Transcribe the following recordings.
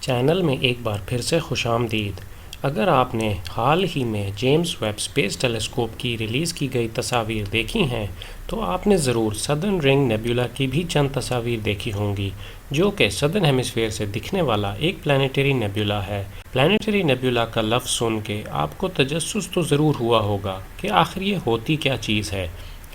Channel میں ایک بار پھر سے خوش آمدید۔ اگر آپ نے حال ہی میں جیمز ویب اسپیس ٹیلیسکوپ کی ریلیز کی گئی تصاویر دیکھی ہیں تو آپ نے ضرور سدرن رنگ نیبولا کی بھی چند تصاویر دیکھی ہوں گی، جو کہ سدرن ہیمسفیئر سے دکھنے والا ایک پلانیٹری نیبولا ہے۔ پلانیٹری نیبولا کا لفظ سن کے آپ کو تجسس تو ضرور ہوا ہوگا کہ آخر یہ ہوتی کیا چیز ہے۔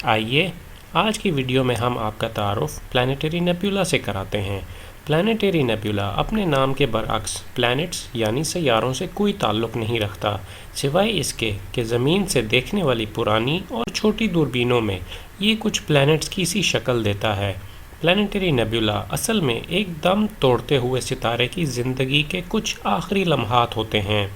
آئیے آج کی ویڈیو میں ہم آپ کا تعارف پلانیٹری نیبولا سے کراتے ہیں۔ پلانیٹری نیبولا اپنے نام کے برعکس پلانٹس یعنی سیاروں سے کوئی تعلق نہیں رکھتا، سوائے اس کے کہ زمین سے دیکھنے والی پرانی اور چھوٹی دوربینوں میں یہ کچھ پلانٹس کی سی شکل دیتا ہے۔ پلانیٹری نیبولا اصل میں ایک دم توڑتے ہوئے ستارے کی زندگی کے کچھ آخری لمحات ہوتے ہیں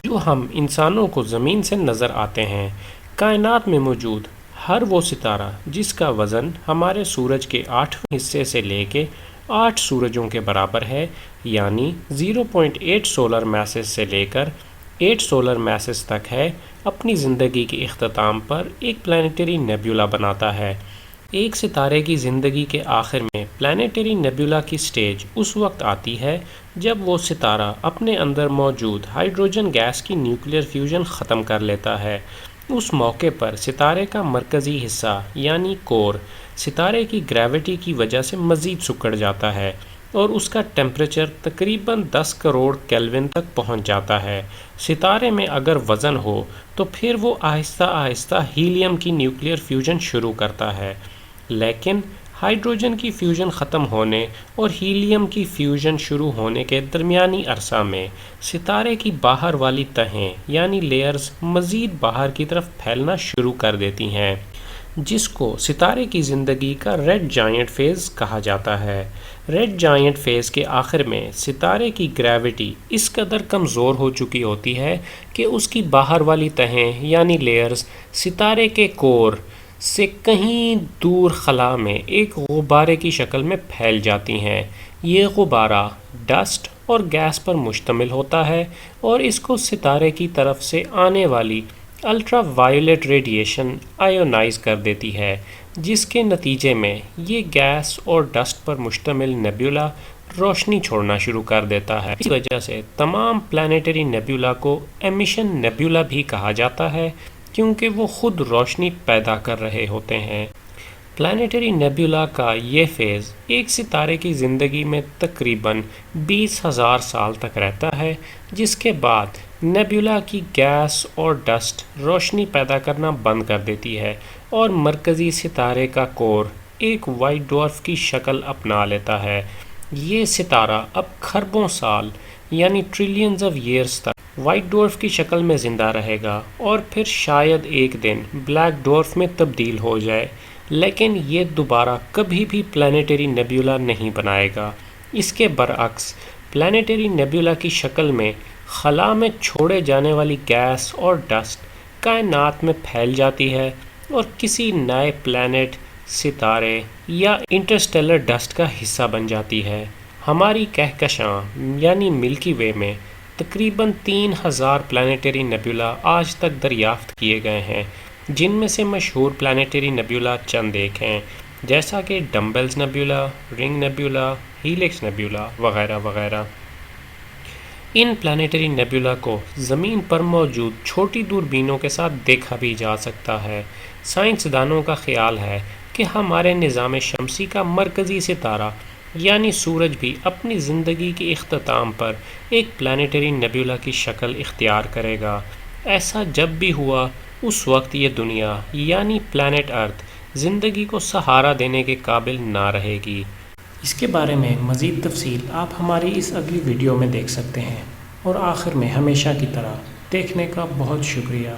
جو ہم انسانوں کو زمین سے نظر آتے ہیں۔ کائنات میں موجود ہر وہ ستارہ جس کا وزن ہمارے سورج کے 8ویں حصے سے لے کے 8 سورجوں کے برابر ہے، یعنی 0.8 سولر میسز سے لے کر 8 سولر میسز تک ہے، اپنی زندگی کے اختتام پر ایک پلانیٹری نیبولا بناتا ہے۔ ایک ستارے کی زندگی کے آخر میں پلانیٹری نیبولا کی سٹیج اس وقت آتی ہے جب وہ ستارہ اپنے اندر موجود ہائیڈروجن گیس کی نیوکلیئر فیوژن ختم کر لیتا ہے۔ اس موقع پر ستارے کا مرکزی حصہ یعنی کور ستارے کی گریوٹی کی وجہ سے مزید سکڑ جاتا ہے اور اس کا ٹیمپریچر تقریباً 10 کروڑ کیلون تک پہنچ جاتا ہے۔ ستارے میں اگر وزن ہو تو پھر وہ آہستہ آہستہ ہیلیم کی نیوکلیئر فیوژن شروع کرتا ہے، لیکن ہائیڈروجن کی فیوژن ختم ہونے اور ہیلیم کی فیوژن شروع ہونے کے درمیانی عرصہ میں ستارے کی باہر والی تہیں یعنی لیئرز مزید باہر کی طرف پھیلنا شروع کر دیتی ہیں، جس کو ستارے کی زندگی کا ریڈ جائنٹ فیز کہا جاتا ہے۔ ریڈ جائنٹ فیز کے آخر میں ستارے کی گریوٹی اس قدر کمزور ہو چکی ہوتی ہے کہ اس کی باہر والی تہیں یعنی لیئرز ستارے کے کور سے کہیں دور خلا میں ایک غبارے کی شکل میں پھیل جاتی ہیں۔ یہ غبارہ ڈسٹ اور گیس پر مشتمل ہوتا ہے اور اس کو ستارے کی طرف سے آنے والی الٹرا وائلیٹ ریڈیشن آئیونائز کر دیتی ہے، جس کے نتیجے میں یہ گیس اور ڈسٹ پر مشتمل نیبولا روشنی چھوڑنا شروع کر دیتا ہے۔ اس وجہ سے تمام پلانیٹری نیبولا کو ایمیشن نیبولا بھی کہا جاتا ہے، کیونکہ وہ خود روشنی پیدا کر رہے ہوتے ہیں۔ پلانیٹری نیبولا کا یہ فیز ایک ستارے کی زندگی میں تقریباً 20,000 سال تک رہتا ہے، جس کے بعد نیبولا کی گیس اور ڈسٹ روشنی پیدا کرنا بند کر دیتی ہے اور مرکزی ستارے کا کور ایک وائٹ ڈوارف کی شکل اپنا لیتا ہے۔ یہ ستارہ اب کھربوں سال یعنی ٹریلینز آف ایئرز تک وائٹ ڈوارف کی شکل میں زندہ رہے گا اور پھر شاید ایک دن بلیک ڈوارف میں تبدیل ہو جائے، لیکن یہ دوبارہ کبھی بھی پلانیٹری نیبولا نہیں بنائے گا۔ اس کے برعکس پلانیٹری نیبولا کی شکل میں خلا میں چھوڑے جانے والی گیس اور ڈسٹ کائنات میں پھیل جاتی ہے اور کسی نئے پلانٹ، ستارے یا انٹرسٹیلر ڈسٹ کا حصہ بن جاتی ہے۔ ہماری کہکشاں یعنی ملکی وے میں تقریباً 3,000 پلانیٹری نیبولا آج تک دریافت کیے گئے ہیں، جن میں سے مشہور پلانیٹری نیبولا چند ایک ہیں، جیسا کہ ڈمبلز نیبولا، رنگ نیبولا، ہیلکس نیبولا وغیرہ وغیرہ۔ ان پلانیٹری نیبولا کو زمین پر موجود چھوٹی دوربینوں کے ساتھ دیکھا بھی جا سکتا ہے۔ سائنسدانوں کا خیال ہے کہ ہمارے نظام شمسی کا مرکزی ستارہ یعنی سورج بھی اپنی زندگی کے اختتام پر ایک پلانیٹری نیبولا کی شکل اختیار کرے گا۔ ایسا جب بھی ہوا اس وقت یہ دنیا یعنی پلانٹ ارتھ زندگی کو سہارا دینے کے قابل نہ رہے گی۔ اس کے بارے میں مزید تفصیل آپ ہماری اس اگلی ویڈیو میں دیکھ سکتے ہیں، اور آخر میں ہمیشہ کی طرح دیکھنے کا بہت شکریہ۔